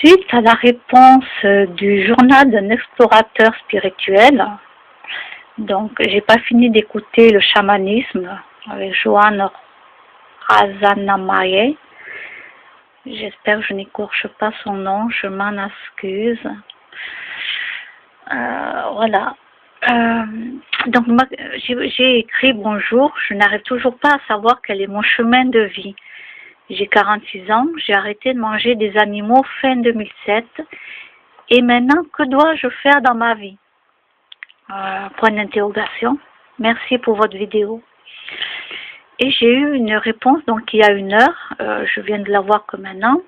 Suite à la réponse du journal d'un explorateur spirituel, donc j'ai pas fini d'écouter le chamanisme avec Johann Razanamaye. J'espère que je n'écorche pas son nom, je m'en excuse. Voilà. Donc j'ai écrit bonjour, je n'arrive toujours pas à savoir quel est mon chemin de vie. J'ai 46 ans, j'ai arrêté de manger des animaux fin 2007 et maintenant que dois-je faire dans ma vie? Point d'interrogation. Merci pour votre vidéo. Et j'ai eu une réponse donc il y a 1 heure, je viens de la voir que maintenant.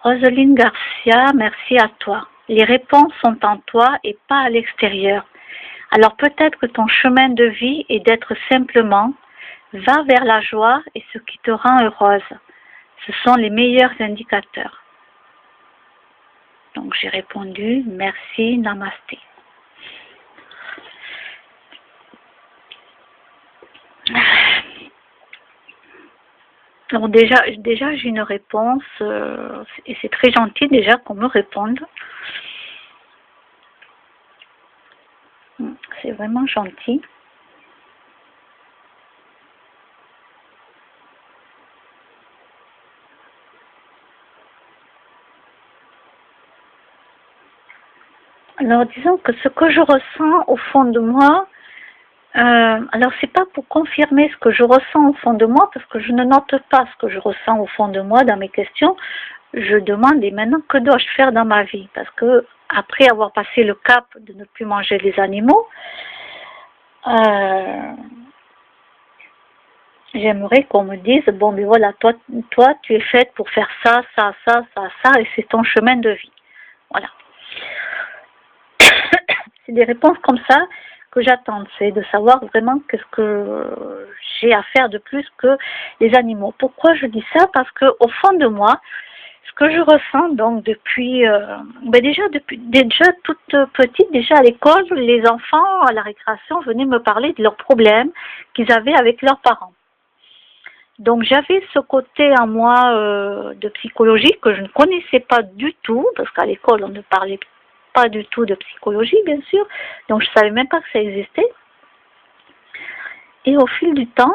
Roselyne Garcia, merci à toi. Les réponses sont en toi et pas à l'extérieur. Alors peut-être que ton chemin de vie est d'être simplement, va vers la joie et ce qui te rend heureuse. Ce sont les meilleurs indicateurs. Donc j'ai répondu, merci, namasté. Donc déjà j'ai une réponse et c'est très gentil déjà qu'on me réponde. C'est vraiment gentil. Alors disons que ce que je ressens au fond de moi, alors c'est pas pour confirmer ce que je ressens au fond de moi, parce que je ne note pas ce que je ressens au fond de moi dans mes questions. Je demande et maintenant que dois-je faire dans ma vie? Parce que après avoir passé le cap de ne plus manger les animaux, j'aimerais qu'on me dise, bon mais voilà, toi tu es faite pour faire ça, ça, ça, ça, ça, et c'est ton chemin de vie. Voilà. C'est des réponses comme ça que j'attends, c'est de savoir vraiment qu'est-ce que j'ai à faire de plus que les animaux. Pourquoi je dis ça? Parce que au fond de moi, ce que je ressens donc depuis, déjà toute petite, déjà à l'école, les enfants à la récréation venaient me parler de leurs problèmes qu'ils avaient avec leurs parents. Donc j'avais ce côté en moi de psychologie que je ne connaissais pas du tout, parce qu'à l'école on ne parlait pas du tout de psychologie bien sûr, donc je ne savais même pas que ça existait. Et au fil du temps,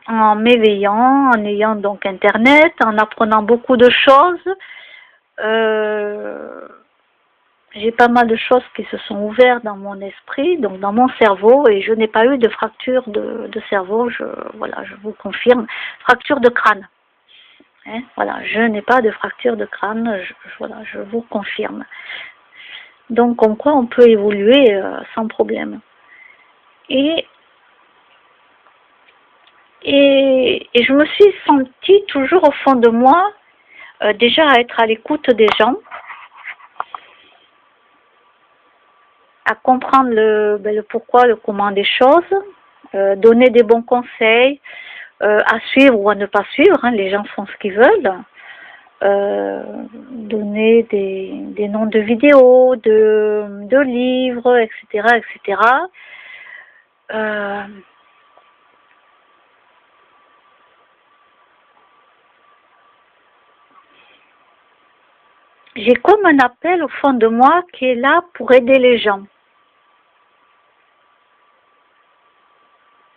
en m'éveillant, en ayant donc internet, en apprenant beaucoup de choses, j'ai pas mal de choses qui se sont ouvertes dans mon esprit, donc dans mon cerveau, et je n'ai pas eu de fracture de cerveau, voilà, je vous confirme, fracture de crâne. Hein, voilà, je n'ai pas de fracture de crâne, voilà, je vous confirme. Donc, comme quoi on peut évoluer sans problème. Et je me suis sentie toujours au fond de moi, déjà à être à l'écoute des gens, à comprendre le pourquoi, le comment des choses, donner des bons conseils, à suivre ou à ne pas suivre, hein, les gens font ce qu'ils veulent, donner des noms de vidéos, de livres, etc., etc. J'ai comme un appel au fond de moi qui est là pour aider les gens.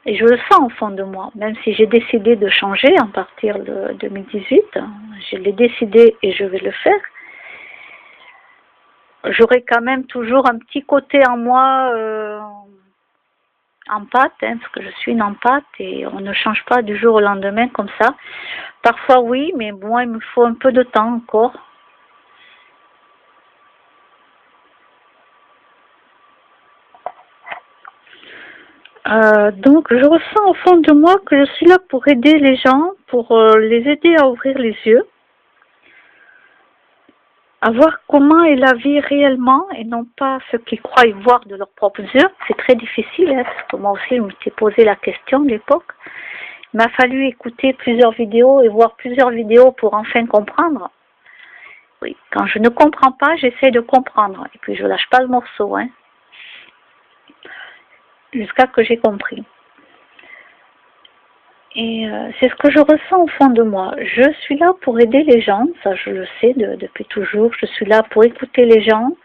Et je le sens au fond de moi, même si j'ai décidé de changer à partir de 2018, je l'ai décidé et je vais le faire. J'aurai quand même toujours un petit côté en moi empathe, hein, parce que je suis une empathe et on ne change pas du jour au lendemain comme ça. Parfois oui, mais moi il me faut un peu de temps encore. Donc je ressens au fond de moi que je suis là pour aider les gens, pour les aider à ouvrir les yeux, à voir comment est la vie réellement et non pas ce qu'ils croient voir de leurs propres yeux. C'est très difficile, hein, parce que moi aussi je me suis posé la question à l'époque. Il m'a fallu écouter plusieurs vidéos et voir plusieurs vidéos pour enfin comprendre. Oui, quand je ne comprends pas, j'essaie de comprendre. Et puis je lâche pas le morceau, hein, jusqu'à ce que j'ai compris. Et c'est ce que je ressens au fond de moi. Je suis là pour aider les gens, ça je le sais depuis toujours. Je suis là pour écouter les gens.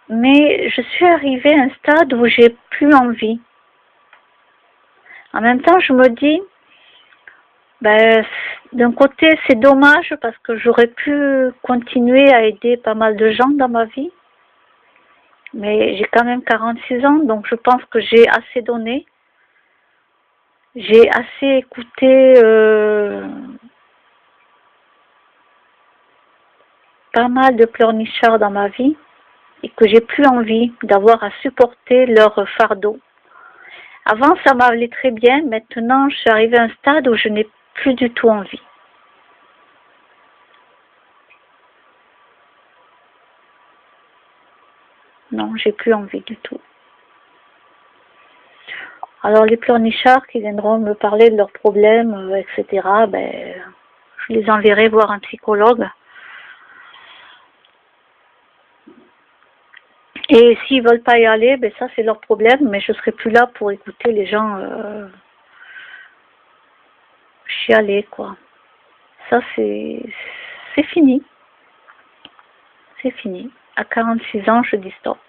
Mais je suis arrivée à un stade où j'ai plus envie. En même temps, je me dis, ben, d'un côté, c'est dommage parce que j'aurais pu continuer à aider pas mal de gens dans ma vie. Mais j'ai quand même 46 ans, donc je pense que j'ai assez donné. J'ai assez écouté pas mal de pleurnichards dans ma vie et que j'ai plus envie d'avoir à supporter leur fardeau. Avant, ça m'allait très bien. Maintenant, je suis arrivée à un stade où je n'ai plus du tout envie. Non, j'ai plus envie du tout. Alors, les pleurnichards qui viendront me parler de leurs problèmes, etc., ben, je les enverrai voir un psychologue. Et s'ils veulent pas y aller, ben ça c'est leur problème, mais je serai plus là pour écouter les gens chialer, quoi. Ça c'est fini. C'est fini. À 46 ans, je dis stop.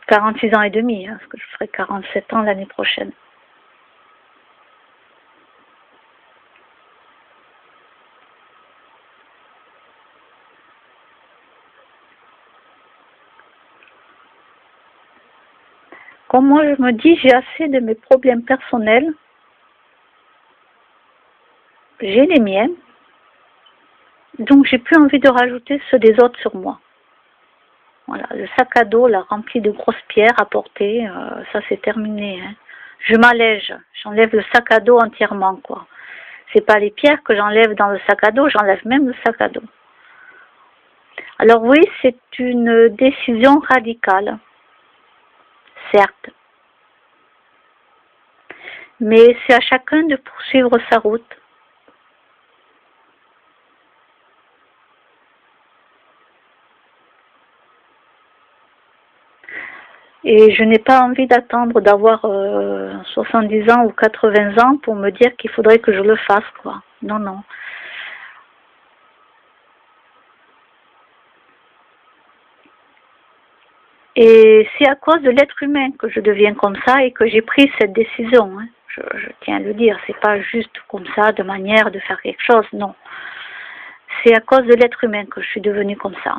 46 ans et demi, hein, parce que je ferai 47 ans l'année prochaine. Comme moi je me dis, j'ai assez de mes problèmes personnels. J'ai les miens. Donc j'ai plus envie de rajouter ceux des autres sur moi. Voilà, le sac à dos là rempli de grosses pierres à porter, ça c'est terminé. Hein. Je m'allège, j'enlève le sac à dos entièrement, quoi. C'est pas les pierres que j'enlève dans le sac à dos, j'enlève même le sac à dos. Alors oui, c'est une décision radicale, certes. Mais c'est à chacun de poursuivre sa route. Et je n'ai pas envie d'attendre d'avoir 70 ans ou 80 ans pour me dire qu'il faudrait que je le fasse, quoi. Non, non. Et c'est à cause de l'être humain que je deviens comme ça et que j'ai pris cette décision. Hein. Je tiens à le dire, c'est pas juste comme ça, de manière de faire quelque chose, non. C'est à cause de l'être humain que je suis devenue comme ça.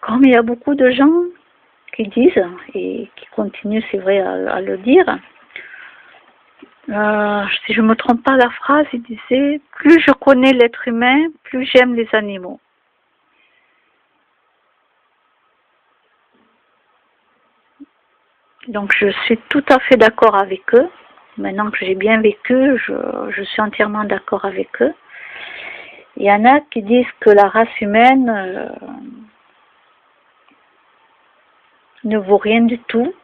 Comme il y a beaucoup de gens qui disent, et qui continuent, c'est vrai, à le dire, si je ne me trompe pas la phrase, il disait « Plus je connais l'être humain, plus j'aime les animaux ». Donc je suis tout à fait d'accord avec eux. Maintenant que j'ai bien vécu, je suis entièrement d'accord avec eux. Il y en a qui disent que la race humaine ne vaut rien du tout.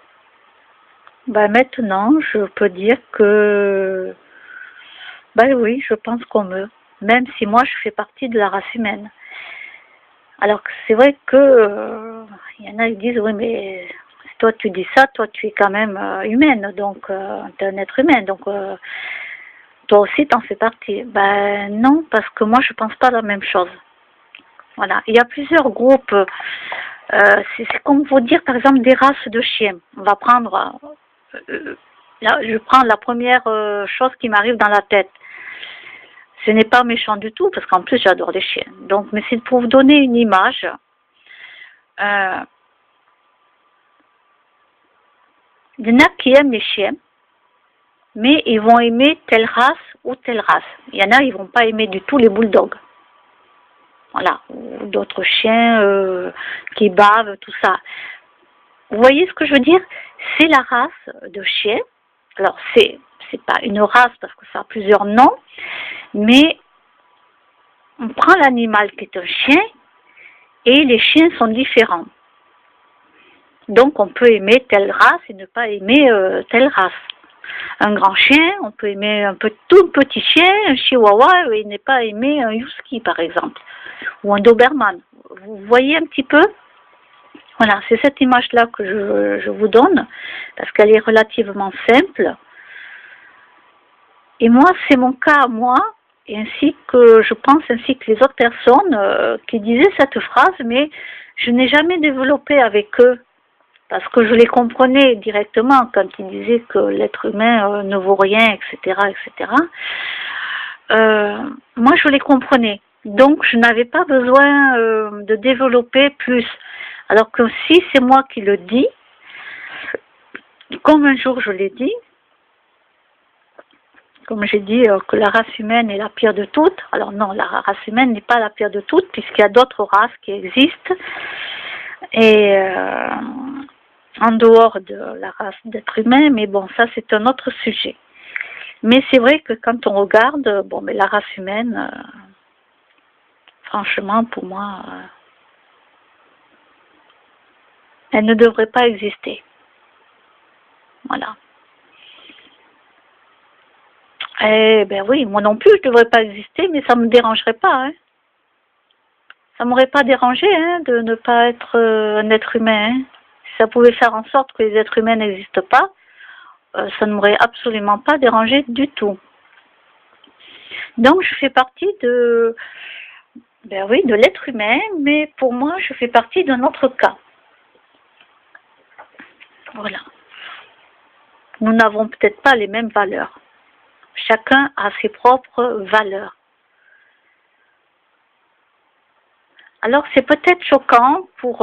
Ben maintenant, je peux dire que, ben oui, je pense comme eux, même si moi je fais partie de la race humaine. Alors que c'est vrai que il y en a qui disent oui mais toi tu dis ça, toi tu es quand même humaine, donc tu es un être humain, donc toi aussi t'en fais partie. Ben non, parce que moi je pense pas la même chose. Voilà, il y a plusieurs groupes. C'est comme vous dire par exemple des races de chiens. On va prendre, là, je prends la première chose qui m'arrive dans la tête. Ce n'est pas méchant du tout, parce qu'en plus j'adore les chiens. Donc, mais c'est pour vous donner une image. Il y en a qui aiment les chiens, mais ils vont aimer telle race ou telle race. Il y en a, ils vont pas aimer du tout les bulldogs. Voilà, ou d'autres chiens qui bavent, tout ça. Vous voyez ce que je veux dire? C'est la race de chien. Alors, c'est pas une race parce que ça a plusieurs noms, mais on prend l'animal qui est un chien et les chiens sont différents. Donc, on peut aimer telle race et ne pas aimer telle race. Un grand chien, on peut aimer un tout petit chien, un chihuahua, et ne pas aimer un husky par exemple, ou un doberman. Vous voyez un petit peu? Voilà, c'est cette image-là que je vous donne, parce qu'elle est relativement simple. Et moi, c'est mon cas à moi, et ainsi que je pense, ainsi que les autres personnes qui disaient cette phrase, mais je n'ai jamais développé avec eux, parce que je les comprenais directement quand ils disaient que l'être humain ne vaut rien, etc., etc. Moi, je les comprenais. Donc, je n'avais pas besoin de développer plus. Alors que si c'est moi qui le dis, comme un jour je l'ai dit, comme j'ai dit que la race humaine est la pire de toutes, alors non, la race humaine n'est pas la pire de toutes, puisqu'il y a d'autres races qui existent, et en dehors de la race d'être humain, mais bon, ça c'est un autre sujet. Mais c'est vrai que quand on regarde, bon, mais la race humaine, franchement, pour moi, elle ne devrait pas exister. Voilà. Eh ben oui, moi non plus, je ne devrais pas exister, mais ça ne me dérangerait pas. Hein. Ça ne m'aurait pas dérangé hein, de ne pas être un être humain. Hein. Si ça pouvait faire en sorte que les êtres humains n'existent pas, ça ne m'aurait absolument pas dérangé du tout. Donc je fais partie de, ben oui, de l'être humain, mais pour moi, je fais partie d'un autre cas. Voilà. Nous n'avons peut-être pas les mêmes valeurs. Chacun a ses propres valeurs. Alors c'est peut-être choquant pour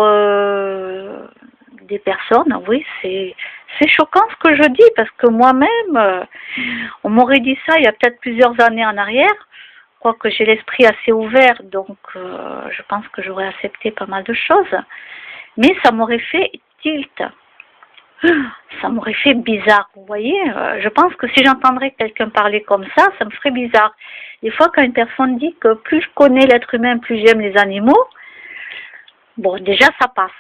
des personnes, oui, c'est choquant ce que je dis, parce que moi-même, on m'aurait dit ça il y a peut-être plusieurs années en arrière, quoique j'ai l'esprit assez ouvert, donc je pense que j'aurais accepté pas mal de choses, mais ça m'aurait fait tilt. Ça m'aurait fait bizarre, vous voyez. Je pense que si j'entendrais quelqu'un parler comme ça me ferait bizarre. Des fois, quand une personne dit que plus je connais l'être humain, plus j'aime les animaux, bon, déjà, ça passe,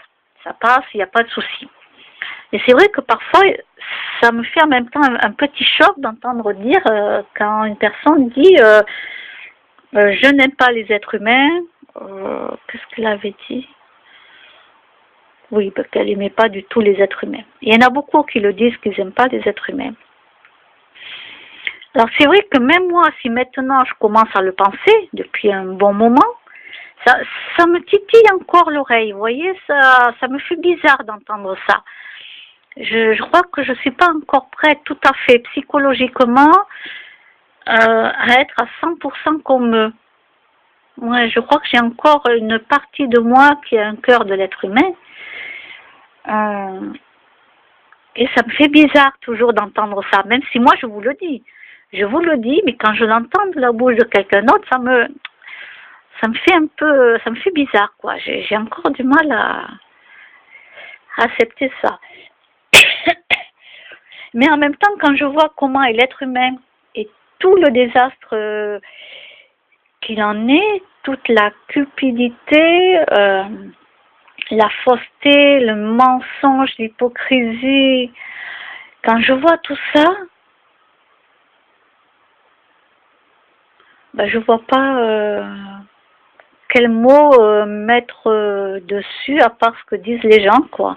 il n'y a pas de souci. Et c'est vrai que parfois, ça me fait en même temps un petit choc d'entendre dire, quand une personne dit je n'aime pas les êtres humains, qu'est-ce qu'elle avait dit? Oui, parce qu'elle n'aimait pas du tout les êtres humains. Il y en a beaucoup qui le disent qu'ils n'aiment pas les êtres humains. Alors c'est vrai que même moi, si maintenant je commence à le penser, depuis un bon moment, ça me titille encore l'oreille, vous voyez, ça me fait bizarre d'entendre ça. Je crois que je ne suis pas encore prête tout à fait psychologiquement à être à 100% comme eux. Ouais, je crois que j'ai encore une partie de moi qui a un cœur de l'être humain. Et ça me fait bizarre toujours d'entendre ça, même si moi je vous le dis. Je vous le dis, mais quand je l'entends de la bouche de quelqu'un d'autre, ça me fait un peu, ça me fait bizarre, quoi. J'ai encore du mal à accepter ça. Mais en même temps, quand je vois comment est l'être humain et tout le désastre qu'il en est, toute la cupidité, la fausseté, le mensonge, l'hypocrisie, quand je vois tout ça, ben je vois pas quel mot mettre dessus à part ce que disent les gens, quoi.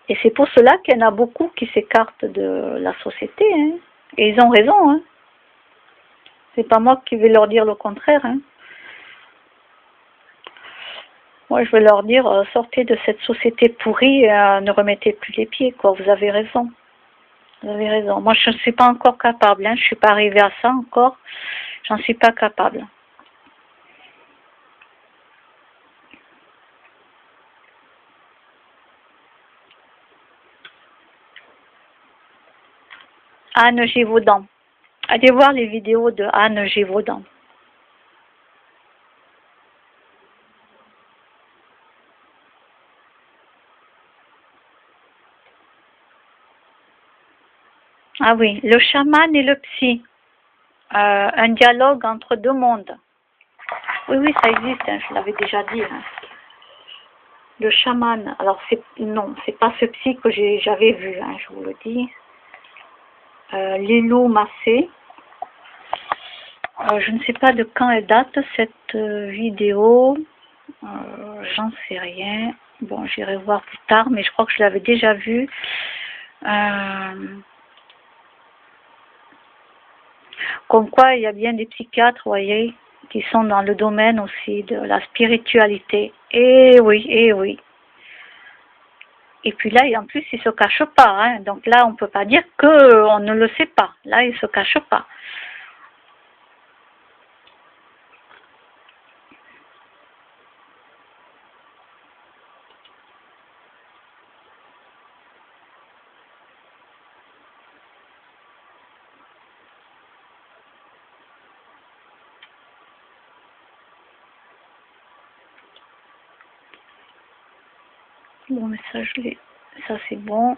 Et c'est pour cela qu'il y en a beaucoup qui s'écartent de la société, hein. Et ils ont raison, hein. C'est pas moi qui vais leur dire le contraire, hein. Moi, je vais leur dire, sortez de cette société pourrie, ne remettez plus les pieds, quoi. Vous avez raison. Vous avez raison. Moi, je ne suis pas encore capable, hein. Je ne suis pas arrivée à ça encore. J'en suis pas capable. Anne Givaudan. Allez voir les vidéos de Anne Givaudan. Ah oui, le chaman et le psy. Un dialogue entre deux mondes. Oui, oui, ça existe, hein, je l'avais déjà dit. Hein. Le chaman, alors non, c'est pas ce psy que j'avais vu, hein, je vous le dis. Lilou Massé. Je ne sais pas de quand elle date cette vidéo. J'en sais rien. Bon, j'irai voir plus tard, mais je crois que je l'avais déjà vue. Comme quoi, il y a bien des psychiatres, vous voyez, qui sont dans le domaine aussi de la spiritualité. Et oui, et oui. Et puis là, en plus, il ne se cache pas. Hein. Donc là, on ne peut pas dire qu'on ne le sait pas. Là, il ne se cache pas. Bon, mais ça c'est bon.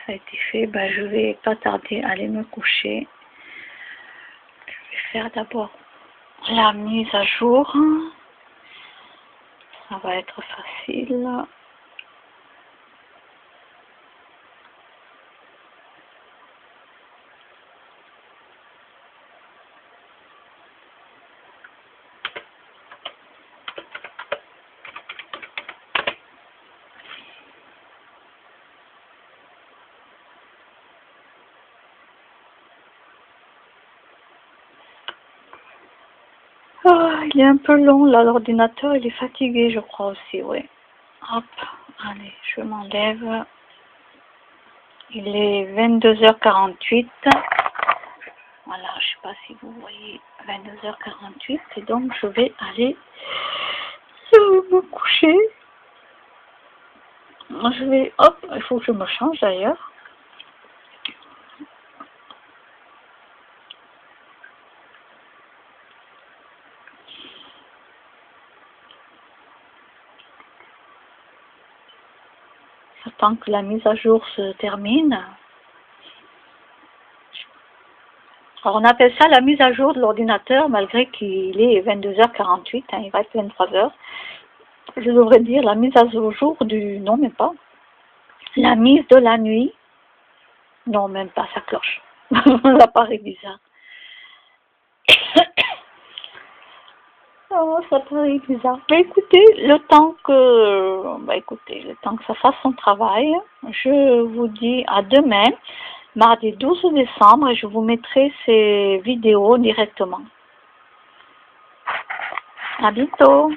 Ça a été fait. Ben, je vais pas tarder à aller me coucher. Je vais faire d'abord la mise à jour. Ça va être facile. Oh, il est un peu long là, l'ordinateur, il est fatigué, je crois aussi, oui. Hop, allez, je m'enlève. Il est 22h48. Voilà, je ne sais pas si vous voyez 22h48. Et donc, je vais aller me coucher. Je vais, hop, il faut que je me change d'ailleurs. J'attends que la mise à jour se termine. Alors on appelle ça la mise à jour de l'ordinateur, malgré qu'il est 22h48, hein, il va être 23h. Je devrais dire la mise à jour du... Non, même pas. La mise de la nuit. Non, même pas, ça cloche. Ça paraît bizarre. Oh, ça paraît bizarre. Mais écoutez, le temps que ça fasse son travail, je vous dis à demain, mardi 12 décembre, et je vous mettrai ces vidéos directement. À bientôt.